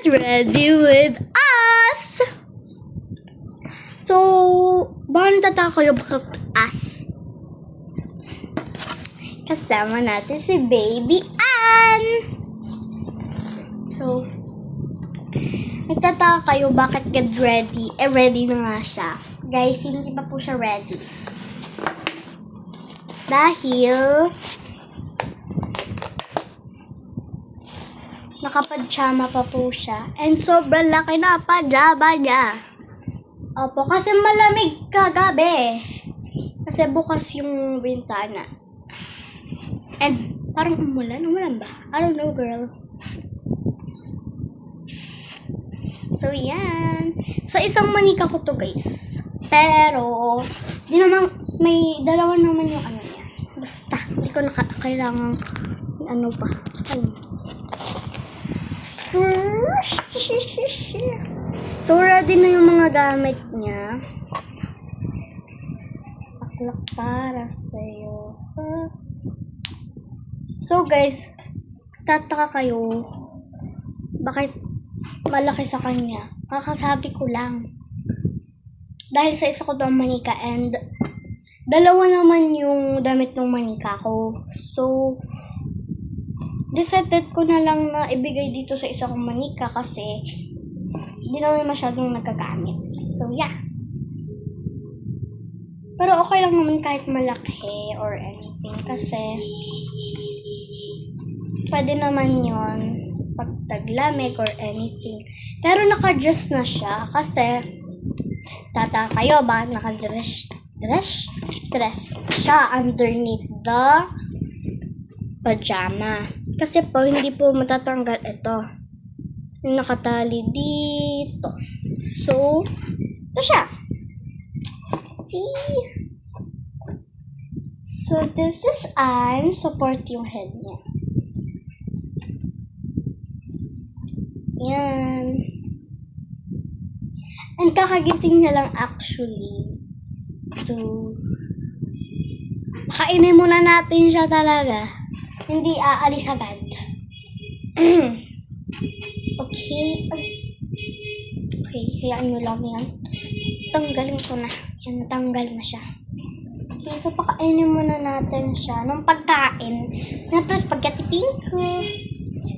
ready with us! So, bakit natataka kayo bakit us? Kasama natin si Baby Ann! So, nagtataka kayo bakit get ready? Ready na nga siya. Guys, hindi pa po siya ready. Dahil nakapajama pa po siya. And sobrang laki na pajama niya. Opo, kasi malamig kagabi. Kasi bukas yung bintana. And parang umulan. Umulan ba? I don't know, girl. So, yan. So, isang manika ko to, guys. Pero, di naman, may dalawa naman yung ano niya. Basta, hindi ko kailangan ano pa. Ano. So, ready na yung mga gamit niya. Paklak para sa'yo. So, guys, tataka kayo bakit malaki sa kanya. Kakasabi ko lang. Dahil sa isa ko ng manika and dalawa naman yung damit ng manika ko. So, decided ko na lang na ibigay dito sa isa kong manika kasi hindi naman masyadong nagagamit. So, yeah. Pero okay lang naman kahit malaki or anything kasi pwede naman yon pag taglamig or anything. Pero naka-dress na siya kasi tataka kayo ba naka-dress siya underneath the pajama. Kasi po, hindi po matatanggal ito. Yung nakatali dito. So, ito siya. See? So, this is Ann. Support yung head niya. Yan. And kakagising niya lang actually. So, kainin muna natin siya talaga. Hindi aalis agad. Okay. Okay, hayaan nyo lang yan. Tanggalin ko na. Yan, natanggal na siya. Okay, so pakainin muna natin siya ng pagkain. Napres spaghetti pink.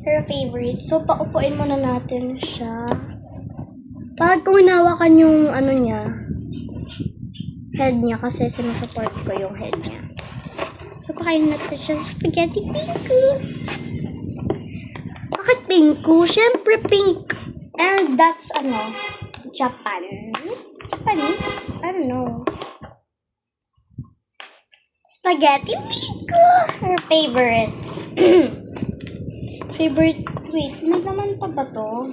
Her favorite. So, paupuin muna natin siya. Parang kung hinawakan yung ano niya, head niya kasi sinusupport ko yung head niya. So, pakainin natin siya ng spaghetti pink. Bakit pink? Siyempre pink. And that's Japanese? I don't know. Spaghetti pink. Her favorite. Wait, may naman pa ba to?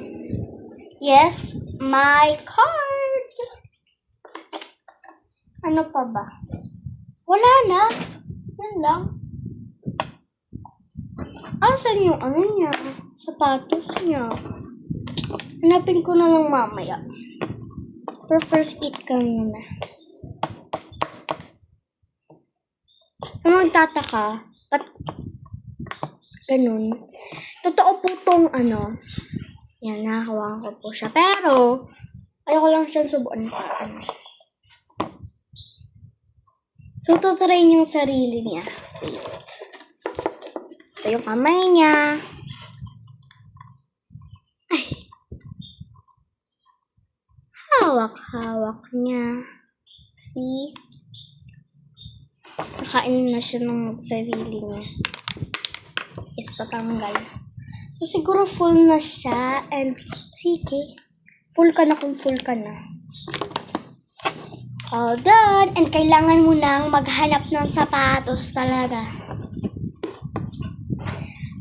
Yes, my card. Ano pa ba? Wala na. Yan lang. Asan yung ano niya? Sapatos niya. Hanapin ko na lang mamaya. Pero first eat ka muna. So, magtataka. Ba't ganun? Totoo po tong yan, nakahawakan ko po siya. Pero, ayoko lang siyang subuan pa. So, tutry yung sarili niya. Wait. Ito yung kamay niya. Ay. Hawak-hawak niya. See? Nakain na siya ng sarili niya. Yes, tatanggal. So, siguro full na siya. And, sige. Full ka na kung full ka na. All done. And kailangan mo nang maghanap ng sapatos talaga.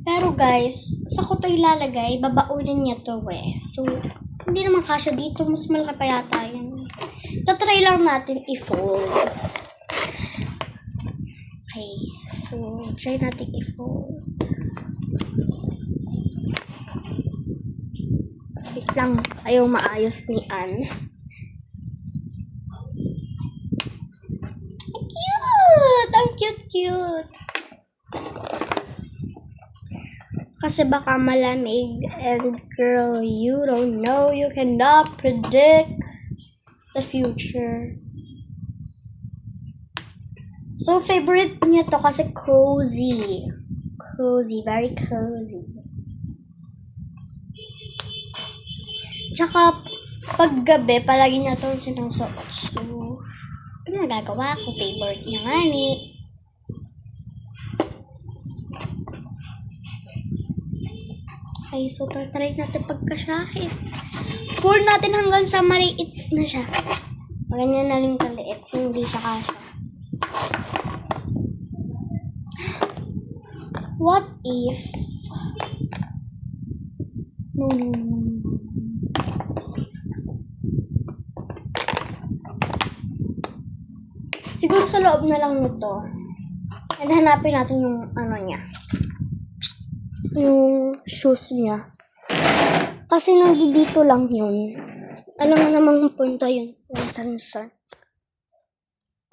Pero guys, sa ko to ilalagay, babaunin niya to So, hindi naman kasya dito. Mas malaki pa yata yan. Tatry lang natin i-fold. Okay. So, try natin i-fold. Wait lang. Ayaw maayos ni Ann. Cute! Ang cute-cute. Kasi baka malamig. And girl, you don't know. You cannot predict the future. So, favorite niya to kasi cozy. Cozy. Very cozy. Tsaka, pag gabi, palagi niya itong sinusuot. So, ano nagagawa ko? Favorite niya nga ni. Okay, so try natin pagkasahit. Full natin hanggang sa maliit na siya. Ganyan na lang kaliit. Hindi siya kasha. What if... No. Siguro sa loob na lang nito. And hanapin natin yung ano niya. Yung shoes niya. Kasi nandito lang yun. Alam nga namang punta yun. San.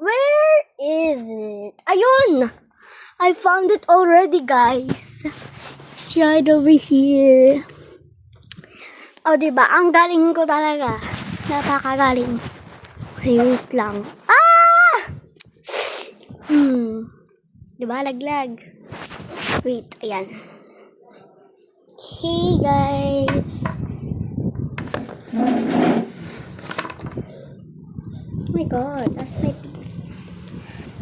Where is it? Ayun! I found it already, guys. It's right over here. Oh, diba? Ang galing ko talaga. Napakagaling. Okay, wait lang. Ah! Diba? Laglag. Wait, ayan. Okay, guys. Oh my god, that's my pizza.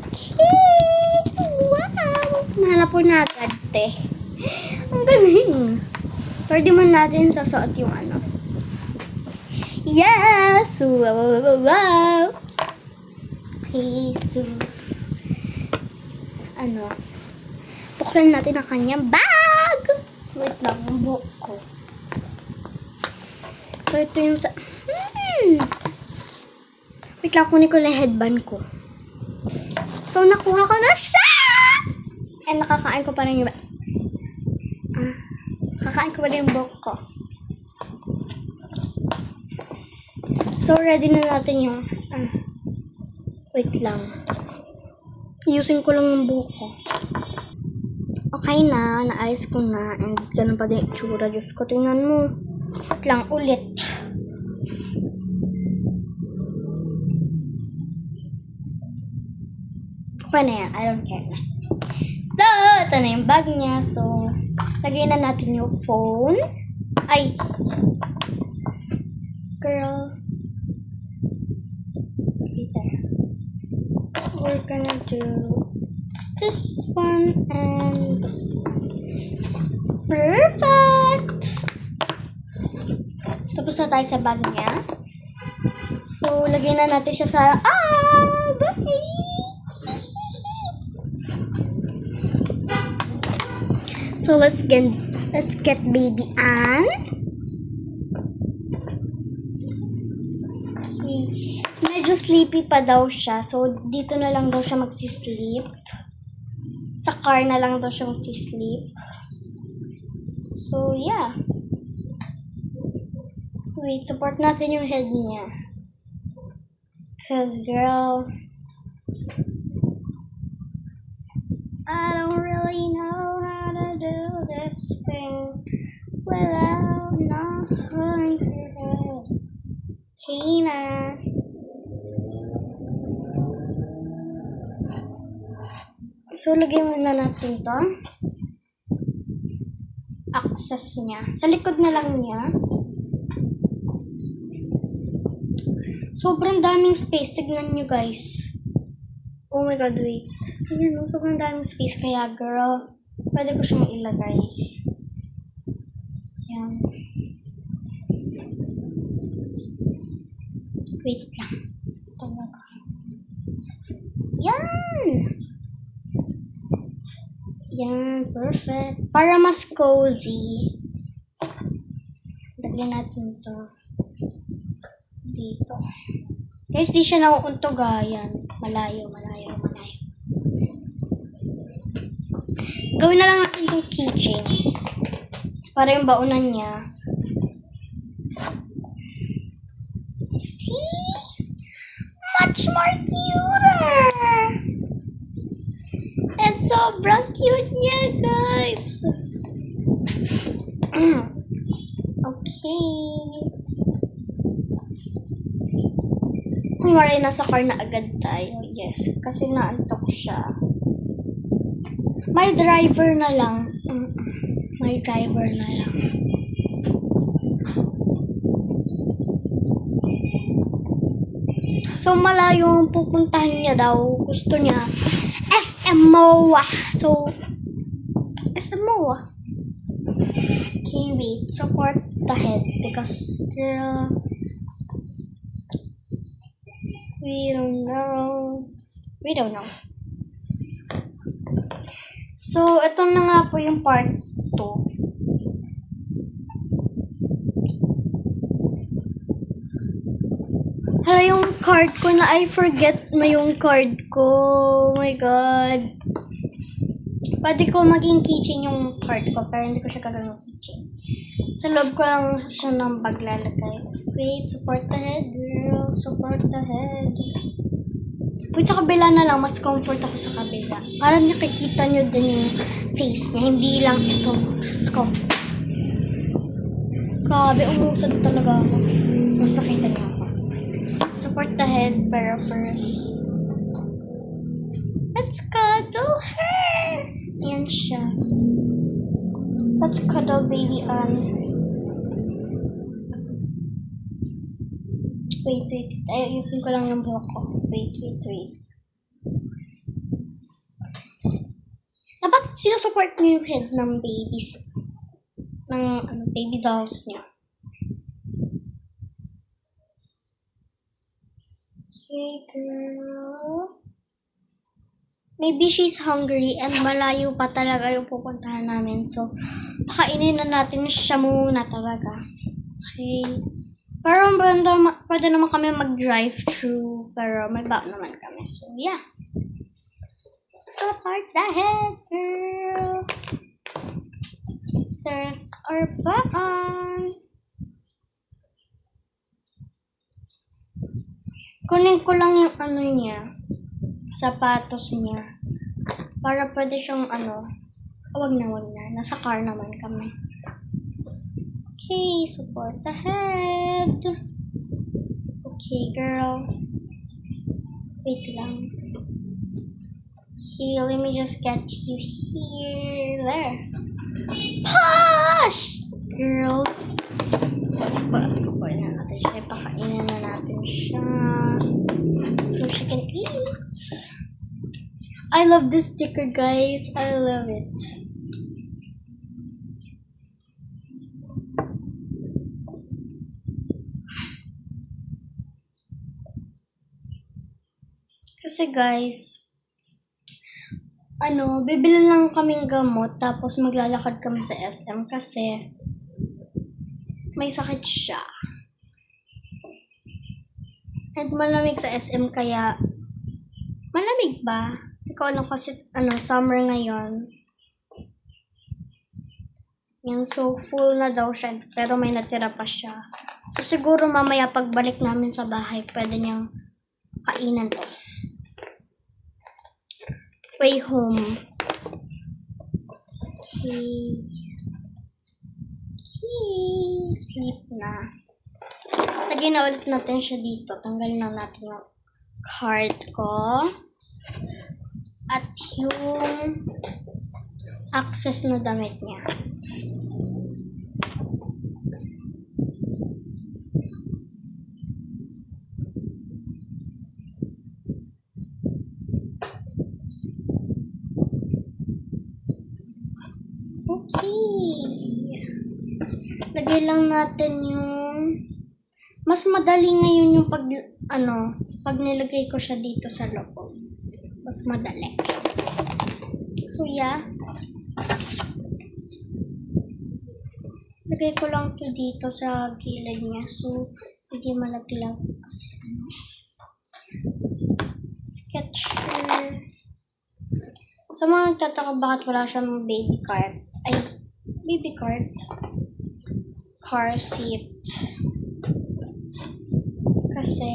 Okay! Wow! Nahanap po na agad, te. Ang galing. Pwede man natin sasuot yung ano. Yes! Wow! Okay, so... Ano? Buksan natin ang kanyang bag! Wait lang, ang buhok ko. So, ito yung sa... Wait lang, kunin ko lang headband ko. So, nakuha ko na siya! And nakakain ko pa rin yung... Kakain ko pa rin yung buhok ko. So, ready na natin yung... wait lang. Using ko lang yung buhok ko. Okay na, naayos ko na, and ganun pa din itsura. Diyos ko, tingnan mo. Wait lang, ulit. Okay na yan, I don't care na. So, ito na yung bag niya. So, lagay na natin yung phone. Ay! Girl. Okay, there. We're gonna do this one and this one. Perfect! Tapos na tayo sa bag niya. So, lagyan na natin siya sa... Bye! So, let's get baby Ann. Okay. Medyo sleepy pa daw siya. So, dito na lang daw siya magsisleep. Sa car na lang daw siya magsisleep. So, yeah. Wait, support natin yung head niya. Cause, girl, I don't really know how to do this thing without not hurting her head. Kina. So, lagyan muna natin to. Access niya. Sa likod na lang niya. Sobrang daming space. Tignan nyo, guys. Oh my god, wait. Ayan, sobrang daming space. Kaya, girl, pwede ko siyang ilagay. Ayan. Wait lang. Talaga. Yan! Yan, perfect. Para mas cozy. Lagyan natin ito. Dito. Guys, di siya nauuntugayan. Malayo. Gawin na lang natin itong keychain. Para yung baunan niya. See? Much more cuter! It's sobrang cute niya, guys. Okay. Kunwari, nasa car na agad tayo. Yes, kasi naantok siya. May driver na lang. May driver na lang. So, malayo ang pupuntahan niya daw. Gusto niya. SM MOA. So, SM MOA. Okay, wait. Support the head. Because, girl, we don't know. We don't know. So, ito na nga po yung part 2. Hala, yung card ko na, I forget na yung card ko. Oh my God. Pwede ko maging keychain yung card ko, pero hindi ko siya gagawin keychain. Sa loob ko lang siya ng bag lalagay. Wait, support the head, girl. Support the head. Wait, sa kabila na lang. Mas comfort ako sa kabila. Parang nakikita nyo din yung face niya. Hindi lang ito. Grabe, umusad talaga ako. Mas nakita niyo ako. Support the head, pero first, let's cuddle her. Ayan siya. Let's cuddle baby on. Wait. Ayusin ko lang yung buhok ko. Wait. Dapat sinusupport mo yung head ng babies. Ng baby dolls niya. Okay, girl. Maybe she's hungry and malayo pa talaga yung pupuntahan namin. So, pakainin na natin siya muna talaga. Okay. Pero pwede naman kami mag-drive-thru. Pero may baon naman kami. So, yeah. Support the head, girl. There's our baon. Kunin ko lang yung niya. Sapatos niya. Para pwede siyang wag na. Nasa car naman kami. Okay, support the head. Okay, girl. Wait lang. Okay, let me just get you here. There. Push! Girl. Pakainin na natin siya. So she can eat. I love this sticker, guys. I love it. Kasi guys, bibili lang kaming gamot tapos maglalakad kami sa SM kasi may sakit siya. At malamig sa SM kaya malamig ba? Hindi ko alam kasi summer ngayon. Yan, so full na daw siya pero may natira pa siya. So siguro mamaya pagbalik namin sa bahay pwede niyang kainan to. Way home. Okay. Sleep na. Tagay na ulit natin siya dito. Tanggalin na natin yung card ko. At yung access na damit niya. Okay. Lagay lang natin yung mas madali ngayon yung pag nilagay ko siya dito sa loob. Mas madali. So, yeah. Lagay ko lang to dito sa gilid niya. So, hindi malaglag kasi Sketcher. Sa mga nagtataka bakit wala siyang baby cart. Car seat. Kasi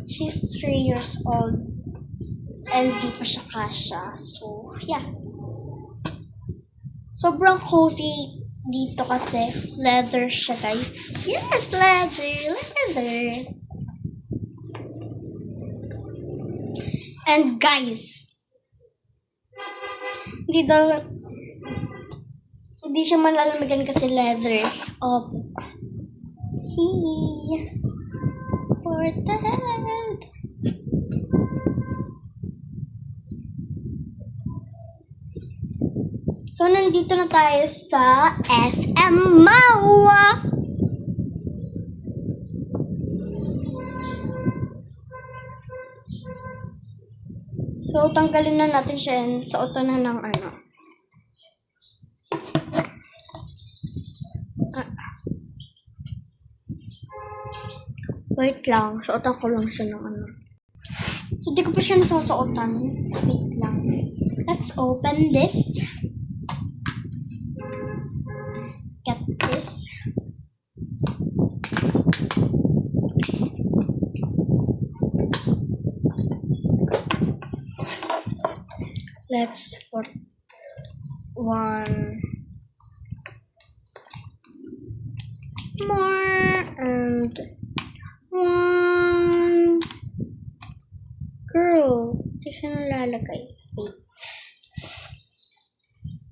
she's 3 years old and di pa siya kasha. So, yeah. Sobrang cozy Dito kasi, leather siya, guys. Yes, leather. And guys, hindi siya malalamigan kasi leather. Opo. Key for that. So, nandito na tayo sa SM Mall. So, tanggalin na natin siya and suotan na ng ano. Wait lang, suotan ko lang siya ng ano. So, di ko pa siya nasusuotan. Wait lang. Let's open this. Get this. Let's put one more and one. Girl, ito siya nalalagay. Wait.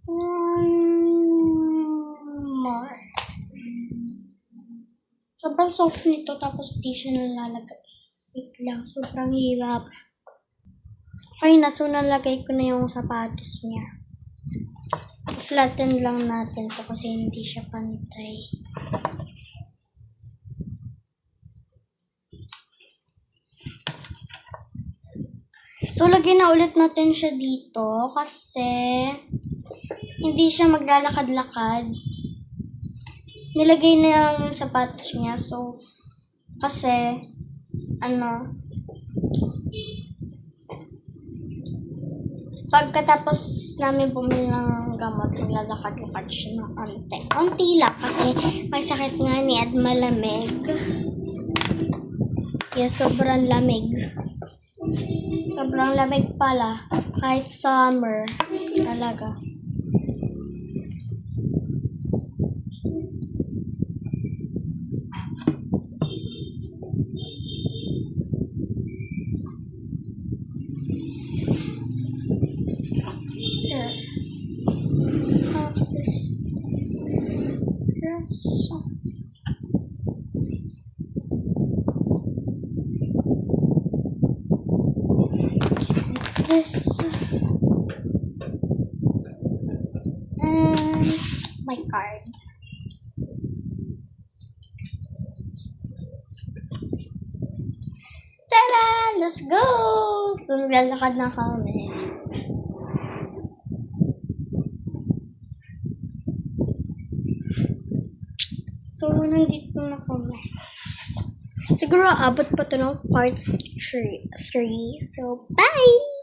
One more. Sobrang soft nito tapos di siya nalalagay. Wait lang, sobrang hirap. Ay, so nalagay ko na yung sapatos niya. Flatten lang natin to kasi hindi siya pantay. So, lagyan na ulit natin siya dito kasi hindi siya maglalakad-lakad. Nilagay na yung sapatos niya. So, kasi, pagkatapos namin bumili ng gamot, maglalakad-lakad siya ng onte. Onti lang kasi may sakit nga ni at malamig. Yes, sobrang lamig. Sobrang lamig pala. Kahit summer. Talaga. Here. This and my card. Tada! Let's go! So, naglalakad na kami. So, nandito na kami. Siguro abot pa ito ng part 3. So, bye!